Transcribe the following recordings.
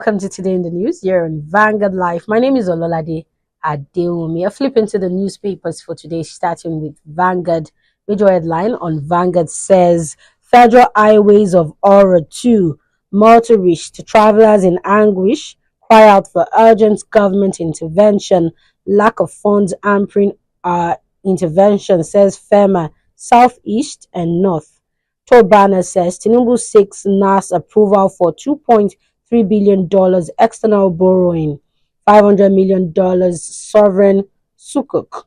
Welcome to Today in the News here on Vanguard Life. My name is Ololade Adewumi. I flip into the newspapers for today, starting with Vanguard. Major headline on Vanguard says Federal Highways of Aura 2, motorists, travelers in anguish, cry out for urgent government intervention, lack of funds hampering intervention, says FEMA, Southeast and North. Tobana says Tinubu seeks NAS approval for $2.3 billion external borrowing, $500 million sovereign sukuk.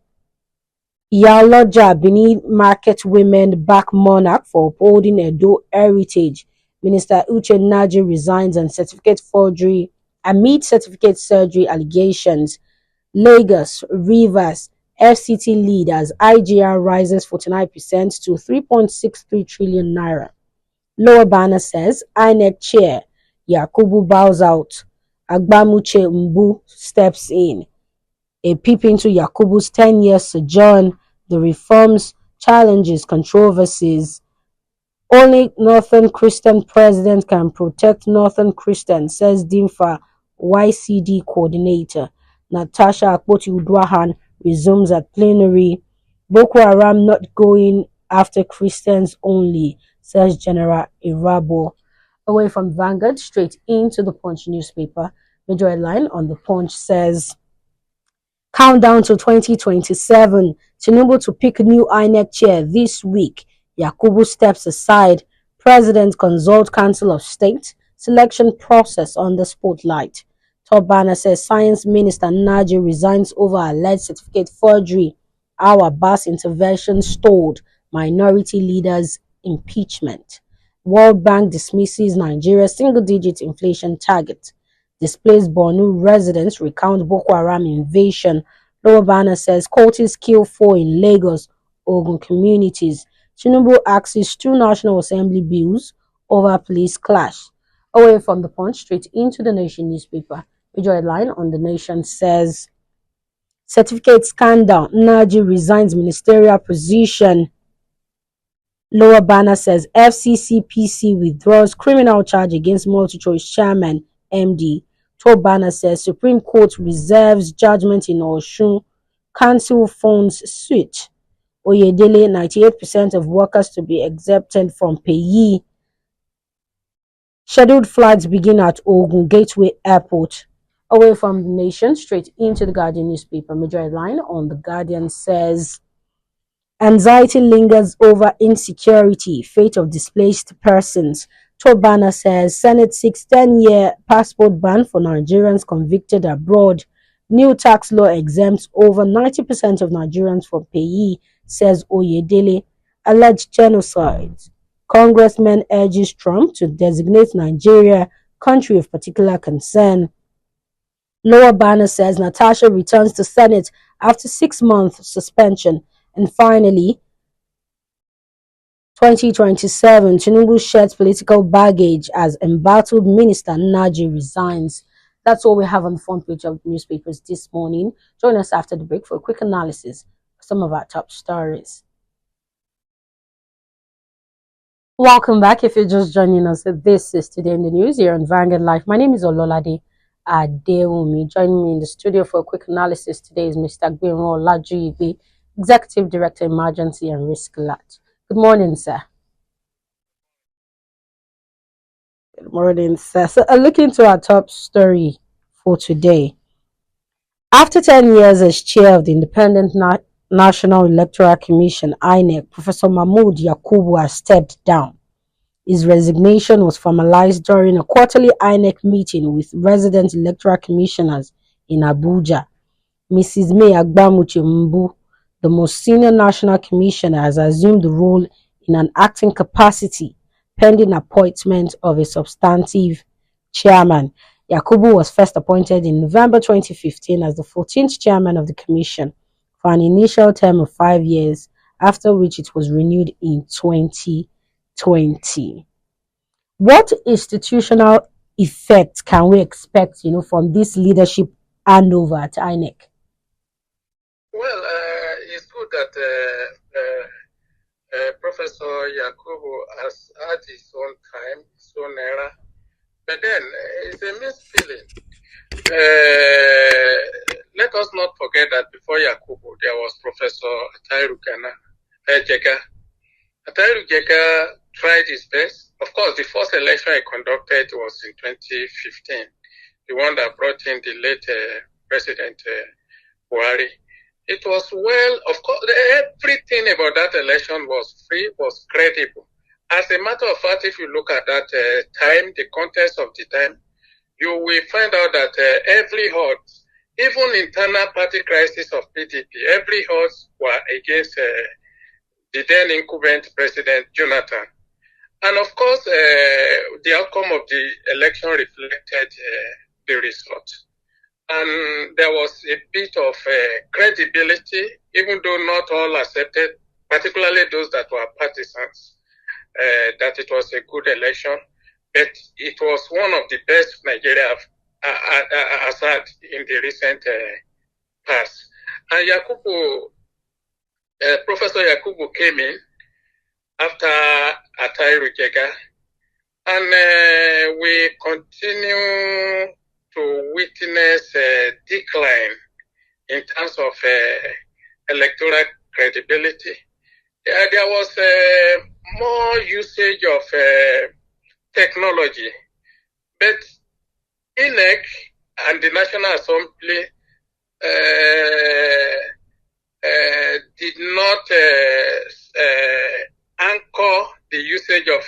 Iyaloja Benin market women back monarch for upholding Edo heritage. Minister Uche Nnaji resigns and certificate forgery amid certificate surgery allegations. Lagos, Rivers, FCT lead as IGR rises 49% to 3.63 trillion naira. Lower banner says INEC chair Yakubu bows out. Agbamuche-Mbu steps in. A peep into Yakubu's 10-year sojourn, the reforms, challenges, controversies. Only Northern Christian president can protect Northern Christians, says Dimfa YCD coordinator. Natasha Akpoti-Uduaghan resumes at plenary. Boko Haram not going after Christians only, says General Irabo. Away from Vanguard, straight into the Punch newspaper. Major headline on the Punch says, Countdown to 2027. Tinubu to pick new INEC chair this week. Yakubu steps aside. President consult Council of State. Selection process on the spotlight. Top banner says Science Minister Nnaji resigns over alleged certificate forgery. Our bus intervention stalled. Minority leaders impeachment. World Bank dismisses Nigeria's single-digit inflation target. Displaced Borno residents recount Boko Haram invasion. Lower banner says cultists kill 4 in Lagos, Ogun communities. Tinubu axes 2 National Assembly bills over police clash. Away from the Punch, straight into the Nation newspaper. Major headline on the Nation says certificate scandal. Nnaji resigns ministerial position. Lower banner says FCCPC withdraws criminal charge against multi-choice chairman MD. Top banner says Supreme Court reserves judgment in Osun. Council funds suit. Oyedele, 98% of workers to be exempted from payee. Scheduled flights begin at Ogun Gateway Airport. Away from the Nation, straight into the Guardian newspaper. Major headline on the Guardian says anxiety lingers over insecurity, fate of displaced persons. Top banner says Senate seeks 10-year passport ban for Nigerians convicted abroad. New tax law exempts over 90% of Nigerians from payee, says Oyedele. Alleged genocide. Congressman urges Trump to designate Nigeria country of particular concern. Lower banner says Natasha returns to Senate after 6-month suspension. And finally, 2027, Tinubu sheds political baggage as embattled Minister Nnaji resigns. That's all we have on the front page of the newspapers this morning. Join us after the break for a quick analysis of some of our top stories. Welcome back. If you're just joining us, this is Today in the News here on Vanguard Life. My name is Ololade Adewumi. Joining me in the studio for a quick analysis today is Mr. Agbamuche-Mbu, the Executive Director, Emergency and Risk Alert. Good morning, sir. Good morning, sir. So, looking to our top story for today. After 10 years as chair of the Independent National Electoral Commission, INEC, Professor Mahmood Yakubu has stepped down. His resignation was formalized during a quarterly INEC meeting with resident electoral commissioners in Abuja. Mrs. May Agbamuche-Mbu, the most senior national commissioner, has assumed the role in an acting capacity pending appointment of a substantive chairman. Yakubu was first appointed in November 2015 as the 14th chairman of the commission for an initial term of 5 years, after which it was renewed in 2020. What institutional effect can we expect, from this leadership handover at INEC? Well, it's good that Professor Yakubu has had his own time, his own era, But then it's a mixed feeling. Let us not forget that before Yakubu, there was Professor Atairu Jega. Atairu Jega tried his best. Of course, the first election he conducted was in 2015, the one that brought in the late President Buhari. It was well, of course, everything about that election was free, was credible. As a matter of fact, if you look at that time, the context of the time, you will find out that every odds, even internal party crisis of PDP, every odds were against the then incumbent President Jonathan. And of course, the outcome of the election reflected the result. And there was a bit of credibility, even though not all accepted, particularly those that were partisans, that it was a good election. But it was one of the best Nigeria has had in the recent past. And Yakubu, Professor Yakubu came in after Atairu Jega, and we continue to witness a decline in terms of electoral credibility. There was more usage of technology, but INEC and the National Assembly did not anchor the usage of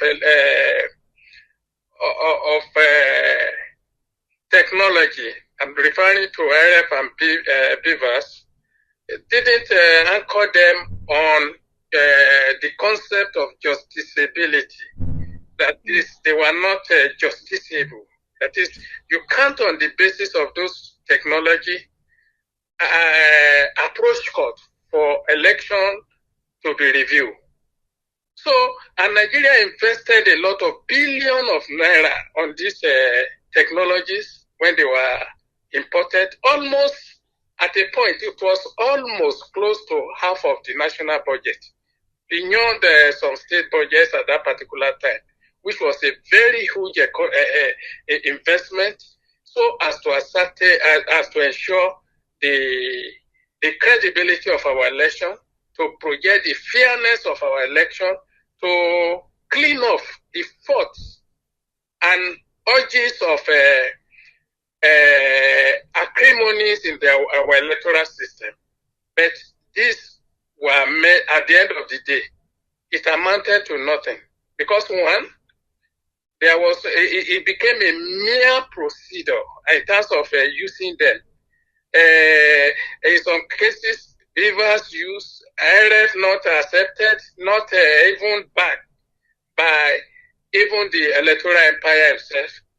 technology. I'm referring to RF and BVAS. Didn't anchor them on the concept of justiciability. That is, they were not justiciable. That is, you can't, on the basis of those technology, approach court for election to be reviewed. So, and Nigeria invested a lot of billions of naira on these technologies when they were imported. Almost at a point, it was almost close to half of the national budget, beyond some state budgets at that particular time, which was a very huge investment, so as to ensure the credibility of our election, to project the fairness of our election, to clean off the faults and urges of acrimonies in our electoral system. But these were made at the end of the day. It amounted to nothing. Because one, it became a mere procedure in terms of using them. In some cases, beavers use RF not accepted, not even backed by even the electoral empire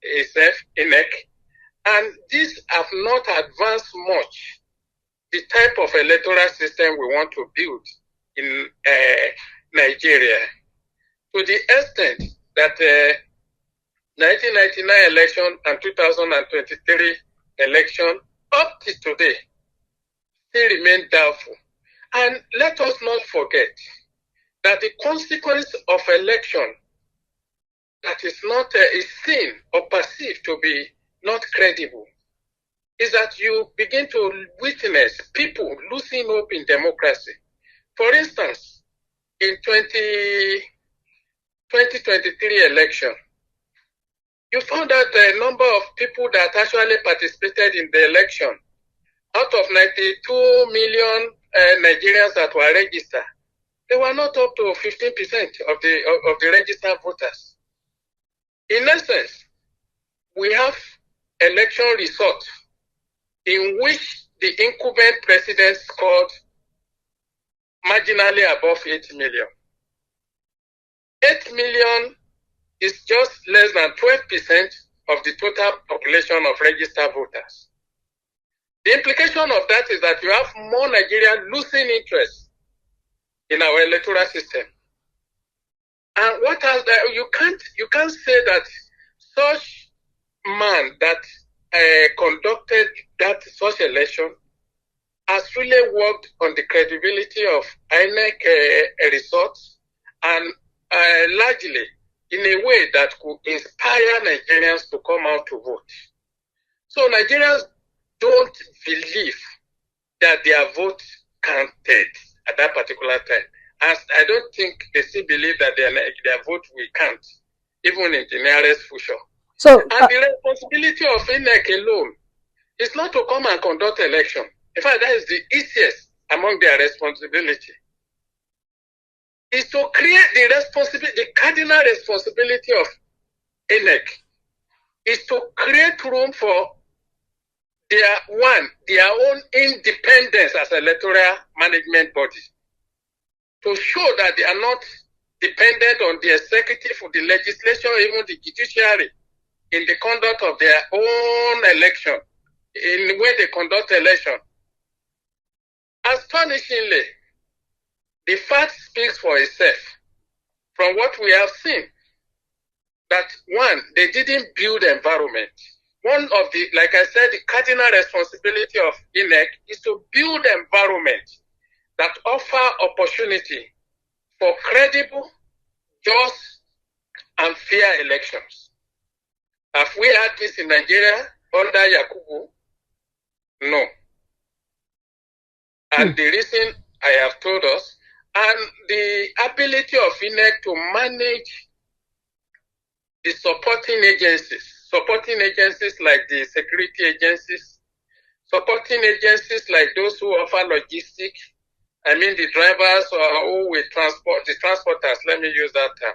itself, INEC. And these have not advanced much the type of electoral system we want to build in Nigeria. To the extent that 1999 election and 2023 election, up to today, still remain doubtful. And let us not forget that the consequence of election that is not is seen or perceived to be not credible is that you begin to witness people losing hope in democracy. For instance, in 2023 election, you found out the number of people that actually participated in the election. Out of 92 million Nigerians that were registered, they were not up to 15% of the registered voters. In essence, we have election results in which the incumbent president scored marginally above 8 million. 8 million is just less than 12% of the total population of registered voters. The implication of that is that you have more Nigerians losing interest in our electoral system. And what else? You can't say that such man that conducted such election has really worked on the credibility of INEC results, and largely in a way that could inspire Nigerians to come out to vote. So Nigerians don't believe that their vote counted at that particular time. As I don't think they still believe that their vote will count, even in the nearest future. So, and the responsibility of INEC alone is not to come and conduct election. In fact, that is the easiest among their responsibility. Is to create the responsibility, the cardinal responsibility of INEC is to create room for their own independence as electoral management body, to show that they are not dependent on the executive or the legislature or even the judiciary in the conduct of their own election, in the way they conduct election. Astonishingly, the fact speaks for itself from what we have seen, that one, they didn't build environment. One of the, like I said, the cardinal responsibility of INEC is to build environment that offer opportunity for credible, just, and fair elections. Have we had this in Nigeria under Yakubu? No. And the reason I have told us, and the ability of INEC to manage the supporting agencies like the security agencies, supporting agencies like those who offer logistics, I mean the drivers who will transport, the transporters, let me use that term,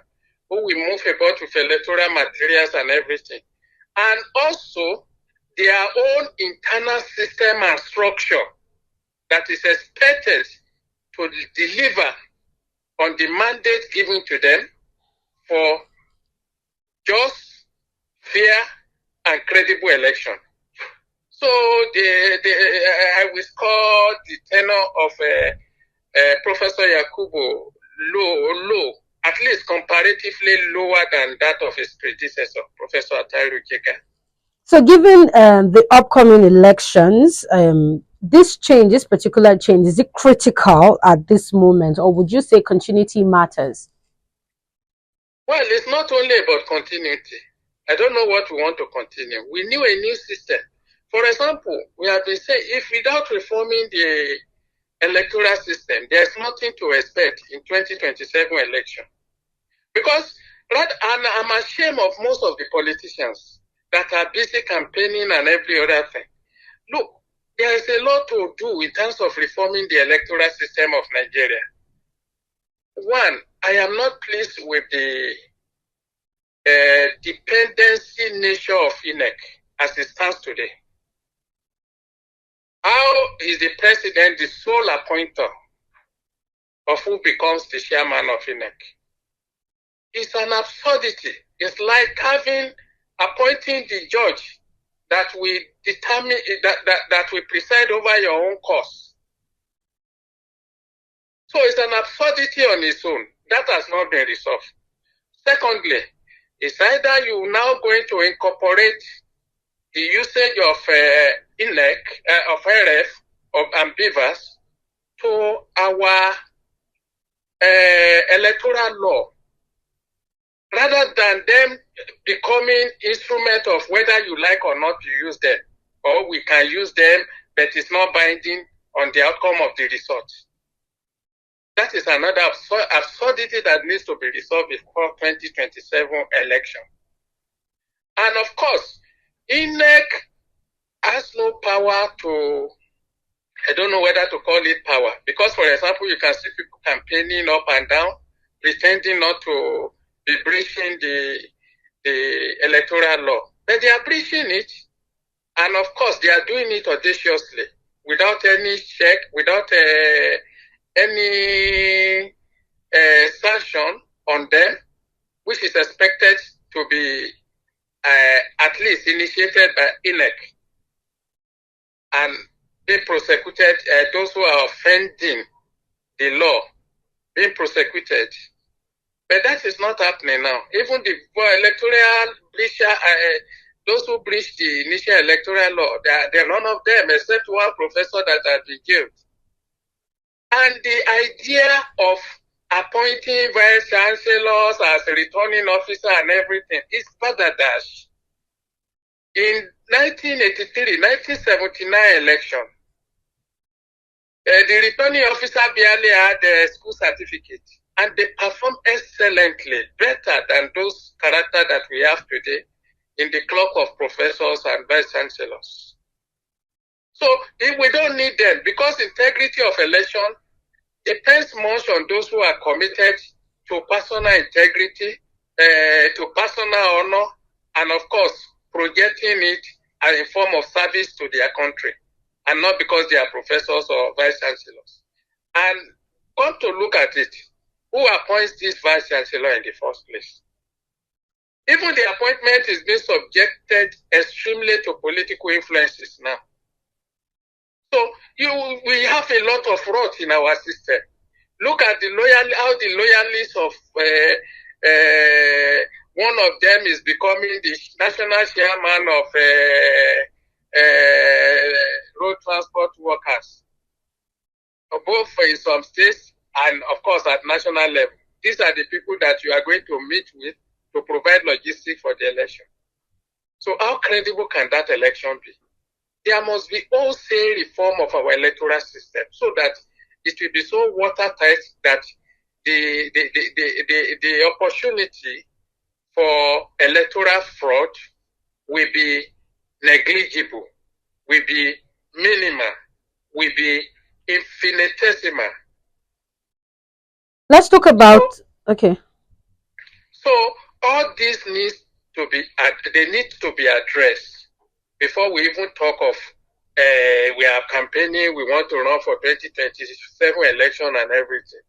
who will move about with electoral materials and everything. And also their own internal system and structure that is expected to deliver on the mandate given to them for just, fair, and credible election. So I will call the tenor of Professor Yakubu low, at least comparatively lower than that of his predecessor, Professor Uche. So given the upcoming elections, this particular change, is it critical at this moment, or would you say continuity matters? Well, it's not only about continuity. I don't know what we want to continue. We need a new system. For example, we have been saying, if without reforming the electoral system, there's nothing to expect in 2027 election. Because I'm ashamed of most of the politicians that are busy campaigning and every other thing. Look, there is a lot to do in terms of reforming the electoral system of Nigeria. One, I am not pleased with the dependency nature of INEC as it stands today. How is the president the sole appointer of who becomes the chairman of INEC? It's an absurdity. It's like appointing the judge that will determine that will preside over your own cause. So it's an absurdity on its own. That has not been resolved. Secondly, it's either you're now going to incorporate the usage of INEC, of RF, and BIVAS to our electoral law, rather than them becoming instrument of whether you like or not to use them, or we can use them, but it's not binding on the outcome of the result. That is another absurdity that needs to be resolved before 2027 election. And of course, INEC has no power to, I don't know whether to call it power, because for example, you can see people campaigning up and down, pretending not to be breaching the electoral law. But they are breaching it, and of course, they are doing it audaciously, without any check, without any sanction on them, which is expected to be at least initiated by INEC and be prosecuted, those who are offending the law, being prosecuted. But that is not happening now. Even the electoral breacher, those who breached the initial electoral law, there are none of them except one professor that has been jailed. And the idea of appointing vice chancellors as returning officer and everything. It's badadash. In 1979 election, the returning officer barely had a school certificate, and they performed excellently, better than those characters that we have today in the clock of professors and vice chancellors. So if we don't need them, because integrity of election depends much on those who are committed to personal integrity, to personal honor, and of course, projecting it as a form of service to their country, and not because they are professors or vice chancellors. And come to look at it, who appoints this vice chancellor in the first place? Even the appointment is being subjected extremely to political influences now. So we have a lot of rot in our system. Look at how the loyalists of one of them is becoming the national chairman of road transport workers, both in some states and of course at national level. These are the people that you are going to meet with to provide logistics for the election. So how credible can that election be? There must be wholesale reform of our electoral system so that it will be so watertight that the opportunity for electoral fraud will be negligible, will be minimal, will be infinitesimal. Let's talk about, okay. So all these needs to be, they need to be addressed before we even talk of we are campaigning, we want to run for 2027 election and everything.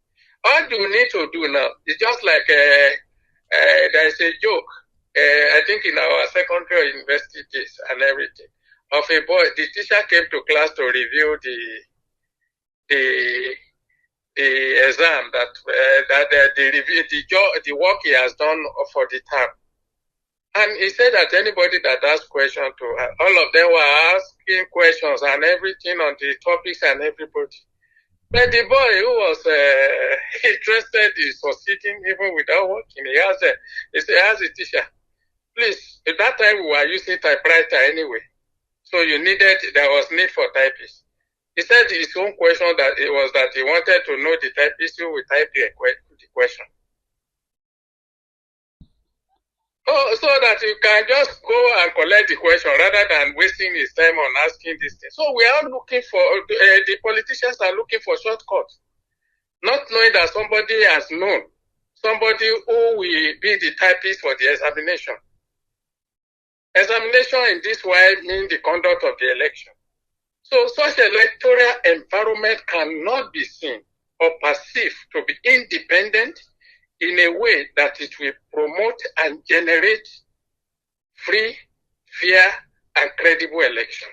All you need to do now is just like there's a joke, I think in our secondary or university days and everything, of a boy. The teacher came to class to review the exam the work he has done for the term. And he said that anybody that asked questions to her, all of them were asking questions and everything on the topics and everybody. But the boy who was interested in succeeding even without working, he said, as a teacher, please, at that time we were using typewriter anyway. So there was need for typists. He said his own question that it was that he wanted to know the typist who would type the question. Oh, so that you can just go and collect the question rather than wasting his time on asking this thing. So we are looking for, the politicians are looking for shortcuts, not knowing that somebody has known, somebody who will be the typist for the examination. Examination in this way means the conduct of the election. So such electoral environment cannot be seen or perceived to be independent in a way that it will promote and generate free, fair, and credible election.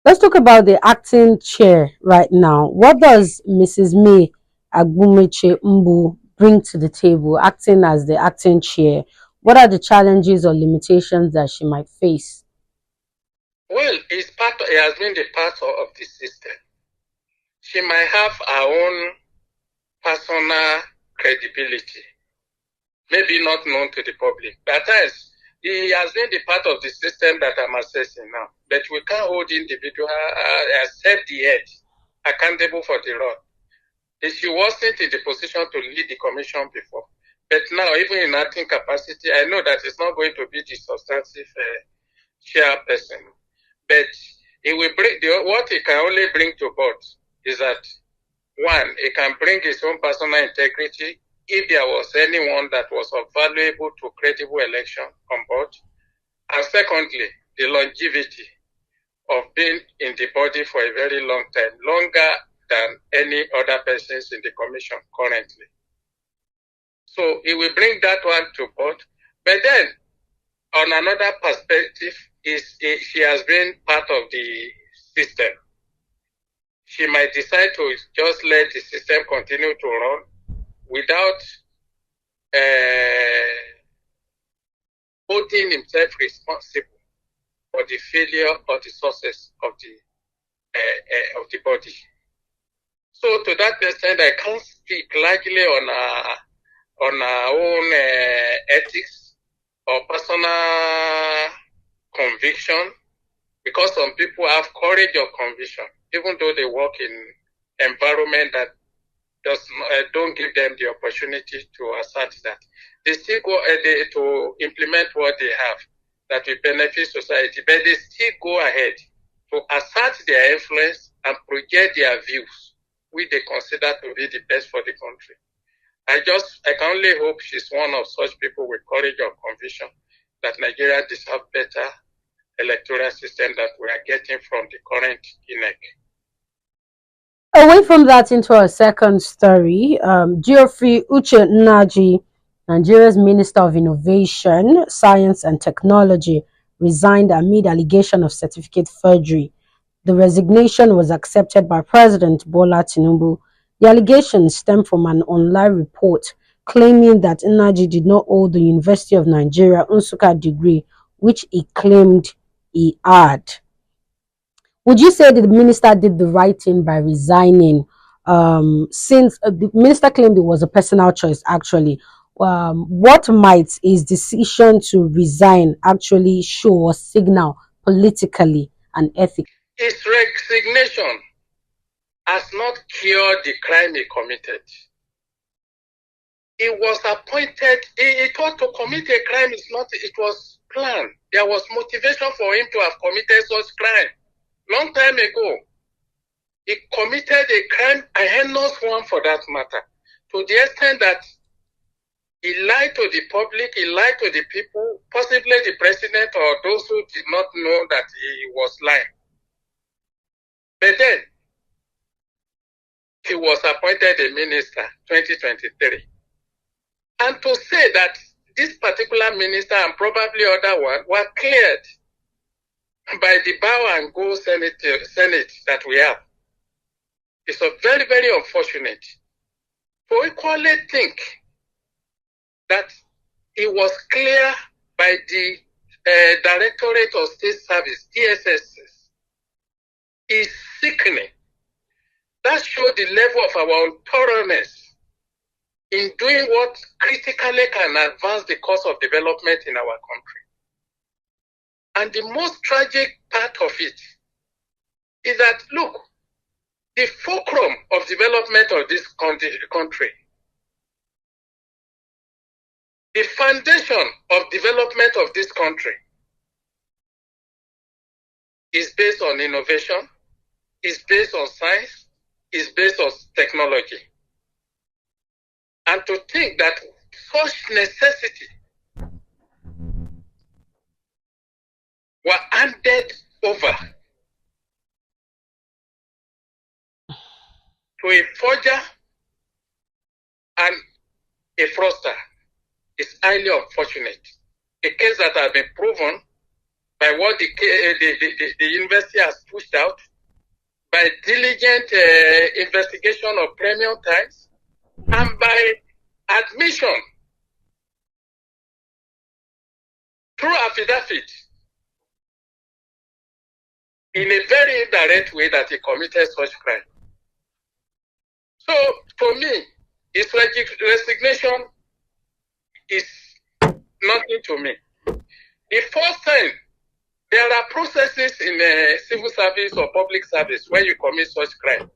Let's talk about the acting chair right now. What does Mrs. May Agbamuche-Mbu bring to the table, acting as the acting chair? What are the challenges or limitations that she might face? Well, it has been the part of the system. She might have her own personal credibility, maybe not known to the public. But as he has been the part of the system that I'm assessing now, but we can't hold individual except the head accountable for the role. She wasn't in the position to lead the commission before, but now even in acting capacity, I know that it's not going to be the substantive chairperson, but it will bring what he can only bring to board is that one, it can bring his own personal integrity if there was anyone that was valuable to credible election on board. And secondly, the longevity of being in the body for a very long time, longer than any other persons in the commission currently. So it will bring that one to board. But then, on another perspective, she has been part of the system. She might decide to just let the system continue to run without holding himself responsible for the failure or the success of the body. So to that extent, I can't speak largely on our own ethics or personal conviction, because some people have courage of conviction, even though they work in environment that don't give them the opportunity to assert that. They still go to implement what they have that will benefit society, but they still go ahead to assert their influence and project their views, which they consider to be the best for the country. I can only hope she's one of such people with courage of conviction that Nigeria deserves better electoral system that we are getting from the current INEC. Away from that, into our second story, Geoffrey Uche Nnaji, Nigeria's Minister of Innovation, Science and Technology, resigned amid allegation of certificate forgery. The resignation was accepted by President Bola Tinubu. The allegations stem from an online report claiming that Nnaji did not hold the University of Nigeria Nsukka degree, which he claimed he had. Would you say that the minister did the right thing by resigning? Since the minister claimed it was a personal choice, actually, what might his decision to resign actually show or signal politically and ethically? His resignation has not cured the crime he committed. He was appointed, he thought to commit a crime it was planned. There was motivation for him to have committed such crime. Long time ago, he committed a crime, a heinous one for that matter, to the extent that he lied to the public, he lied to the people, possibly the president or those who did not know that he was lying. But then, he was appointed a minister, 2023. And to say that this particular minister and probably other one were cleared by the bow and go Senate that we have, it's a very, very unfortunate. To equally think that it was clear by the Directorate of State Service, DSS, is sickening. That shows the level of our thoroughness in doing what critically can advance the cause of development in our country. And the most tragic part of it is that, look, the fulcrum of development of this country, the foundation of development of this country is based on innovation, is based on science, is based on technology. And to think that such necessity were handed over to a forger and a fraudster is highly unfortunate. A case that has been proven by what the university has pushed out, by diligent investigation of premium times, and by admission through affidavit in a very indirect way that he committed such crime. So, for me, his resignation is nothing to me. The first time, there are processes in civil service or public service where you commit such crime.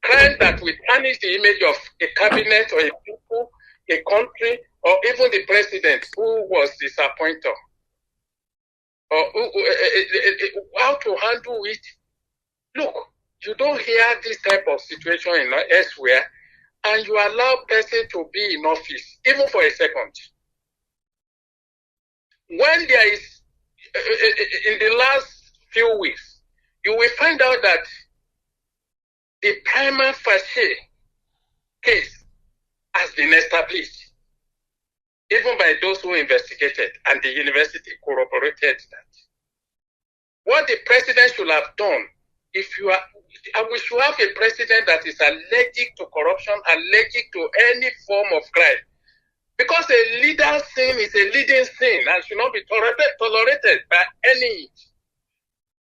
Crime that will tarnish the image of a cabinet or a people, a country, or even the president who was his appointer. Or how to handle it. Look, you don't hear this type of situation elsewhere, and you allow person to be in office, even for a second. When there is, in the last few weeks, you will find out that the prima facie case has been established, even by those who investigated, and the university corroborated that. What the president should have done, we should have a president that is allergic to corruption, allergic to any form of crime. Because a leader's sin is a leading sin and should not be tolerated by any.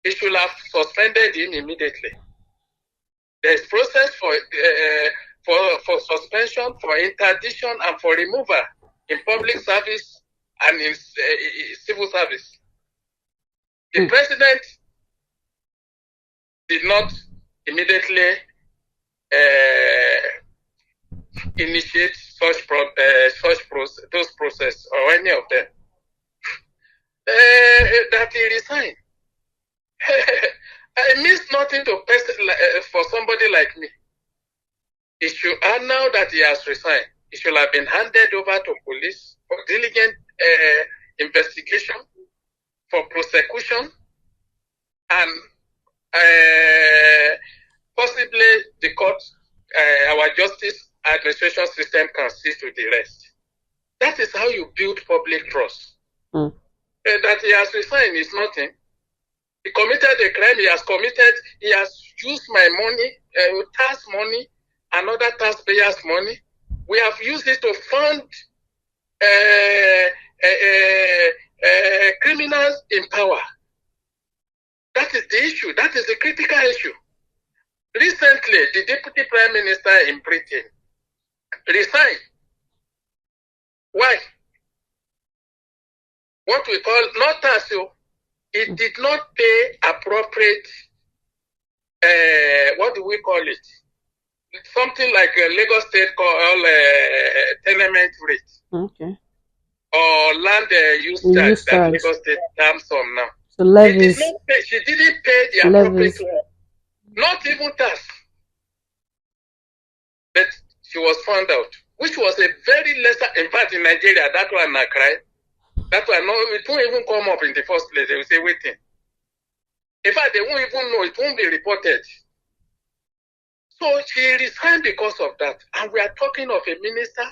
He should have suspended him immediately. There is process for suspension, for interdiction, and for removal in public service and in civil service. The president did not immediately initiate those process or any of them. That he resigned. It means nothing to for somebody like me. And now that he has resigned, it should have been handed over to police for diligent investigation, for prosecution, and possibly the court, our justice administration system can see to the rest. That is how you build public trust. That he has resigned is nothing. He committed a crime, he has used my money, tax money, and other taxpayers' money. We have used it to fund criminals in power. That is the issue. That is the critical issue. Recently, the Deputy Prime Minister in Britain resigned. Why? What we call not tax. It did not pay appropriate, what do we call it? Something like a Lagos State called tenement rate. Okay. Or land use tax that Lagos State terms on now. So levies. She didn't pay the appropriate one. Not even tax. But she was found out, which was a very lesser, in fact in Nigeria, that one I cried. That one, no, it won't even come up in the first place. They will say, waiting. In fact, they won't even know. It won't be reported. So she resigned because of that. And we are talking of a minister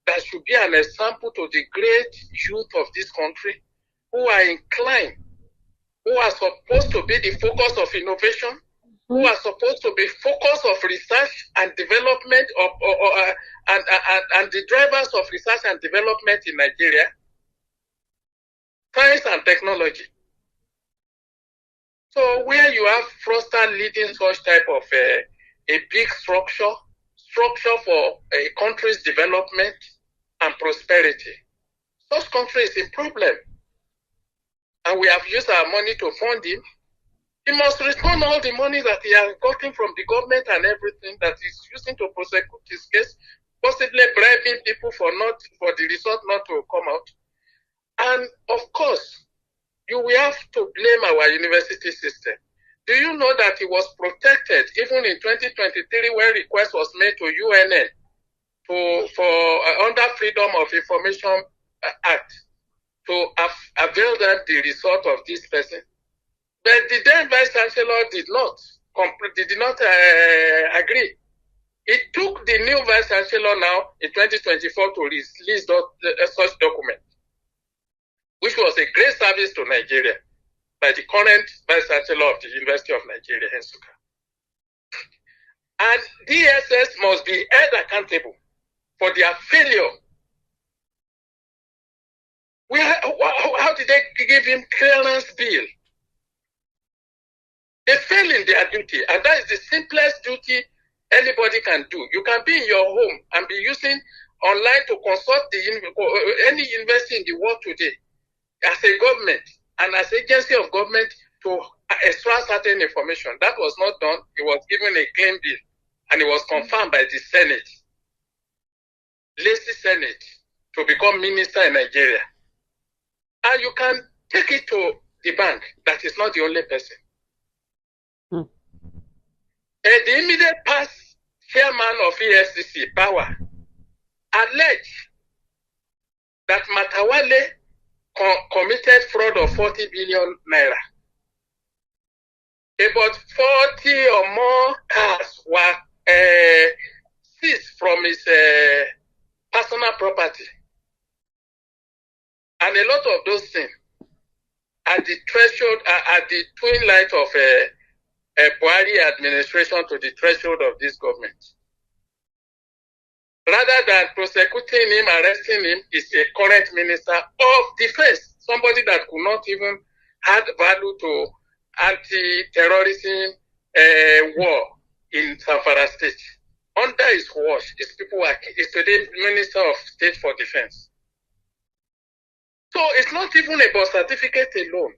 that should be an example to the great youth of this country who are inclined, who are supposed to be the focus of innovation, who are supposed to be focus of research and development and the drivers of research and development in Nigeria. Science and technology. So where you have Froster leading such type of a big structure for a country's development and prosperity, such country is in problem. And we have used our money to fund him. He must return all the money that he has gotten from the government and everything that he's using to prosecute his case, possibly bribing people for the result not to come out. And of course, you will have to blame our university system. Do you know that he was protected even in 2023 when request was made to UNN under Freedom of Information Act to avail them the result of this person? But the then Vice Chancellor did not agree. It took the new Vice Chancellor now in 2024 to release such document, which was a great service to Nigeria by the current Vice Chancellor of the University of Nigeria, Nsukka. And DSS must be held accountable for their failure. How did they give him clearance bill? They fail in their duty, and that is the simplest duty anybody can do. You can be in your home and be using online to consult any university in the world today as a government and as agency of government to extract certain information. That was not done. It was given a claim bill, and it was confirmed by the Senate, lazy Senate, to become minister in Nigeria. And you can take it to the bank. That is not the only person. The immediate past chairman of EFCC, Power, alleged that Matawale committed fraud of 40 billion naira. About 40 or more cars were seized from his personal property. And a lot of those things at the threshold, at the twin light of a Buhari administration to the threshold of this government. Rather than prosecuting him, arresting him, is a current minister of defense, somebody that could not even add value to anti-terrorism war in Zamfara State Under his watch, his people is today Minister of State for Defense. So it's not even about certificate alone.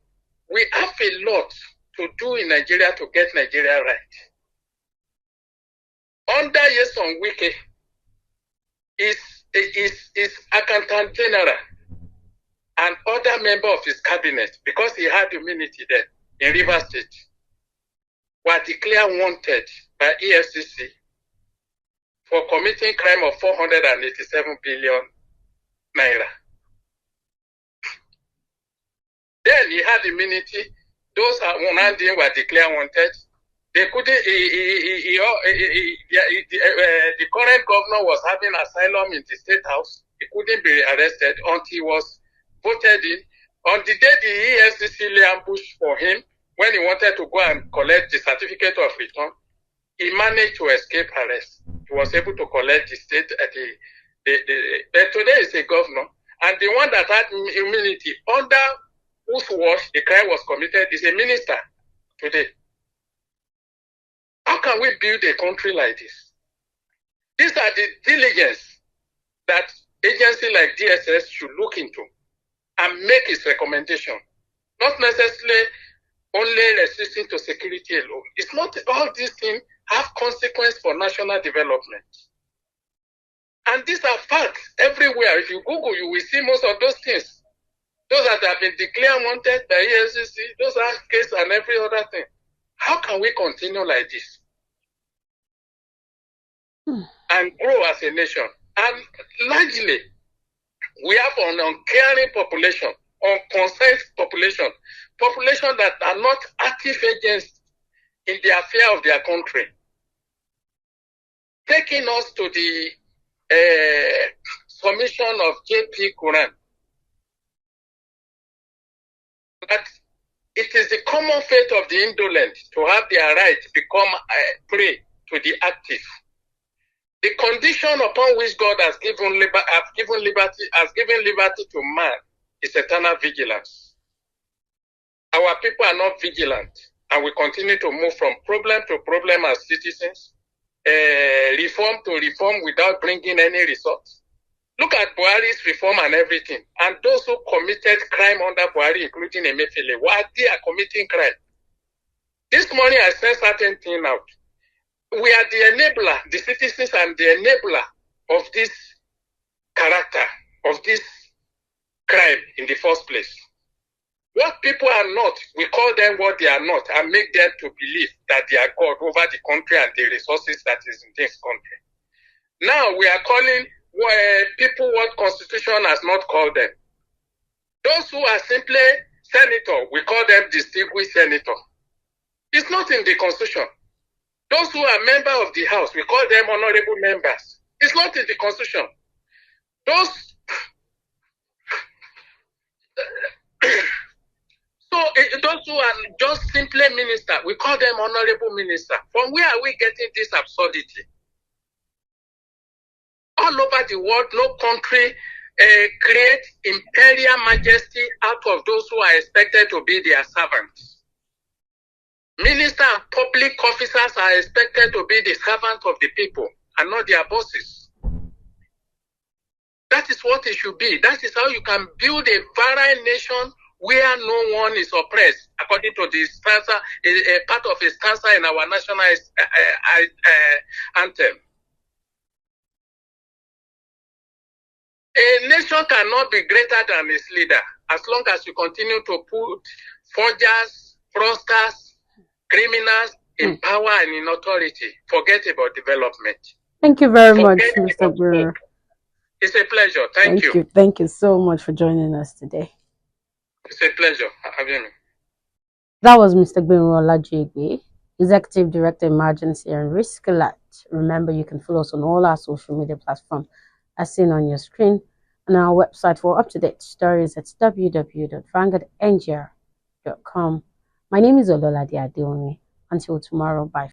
We have a lot to do in Nigeria to get Nigeria right. Under Yeson Wike is Accountant General and other member of his cabinet, because he had immunity there in Rivers State, were declared wanted by EFCC for committing crime of 487 billion naira. Then he had immunity. Those who were declared wanted. They couldn't. The current governor was having asylum in the state house. He couldn't be arrested until he was voted in. On the day the EFCC lay ambush for him, when he wanted to go and collect the certificate of return, he managed to escape arrest. He was able to collect the state at but today is a governor, and the one that had immunity under whose watch the crime was committed is a minister today. How can we build a country like this? These are the diligence that agency like DSS should look into and make its recommendation. Not necessarily only restricting to security alone. It's not all these things have consequence for national development. And these are facts everywhere. If you Google, you will see most of those things. Those that have been declared wanted by EFCC, those are cases and every other thing. How can we continue like this? And grow as a nation? And largely, we have an uncaring population, unconcerned population that are not active agents in the affair of their country. Taking us to the submission of J.P. Quran, that it is the common fate of the indolent to have their rights become prey to the active. The condition upon which God has given liberty to man is eternal vigilance. Our people are not vigilant, and we continue to move from problem to problem as citizens, reform to reform without bringing any results. Look at Buhari's reform and everything, and those who committed crime under Buhari, including Emefiele, why they are committing crime. This morning I sent certain thing out. We are the enabler, the citizens and the enabler of this character, of this crime in the first place. What people are not, we call them what they are not and make them to believe that they are God over the country and the resources that is in this country. Now we are calling people what Constitution has not called them. Those who are simply senator, we call them distinguished senator. It's not in the Constitution. Those who are member of the House, we call them honorable members. It's not in the Constitution. Those who are just simply minister, we call them honorable minister. From where are we getting this absurdity? All over the world, no country create imperial majesty out of those who are expected to be their servants. Ministers and public officers are expected to be the servants of the people and not their bosses. That is what it should be. That is how you can build a virile nation where no one is oppressed, according to the stanza, a part of a stanza in our national anthem. A nation cannot be greater than its leader as long as you continue to put forgers, fraudsters, criminals in power and in authority. Forget about development. Thank you very much, Mr. Brewer. It's a pleasure. Thank you. Thank you so much for joining us today. It's a pleasure having me. That was Mr. Agbamuche-Mbu, Executive Director, Emergency and Risk Alert. Remember, you can follow us on all our social media platforms as seen on your screen, and our website for up-to-date stories at www.vanguardngr.com. My name is Ololade Adeomi. Until tomorrow, bye.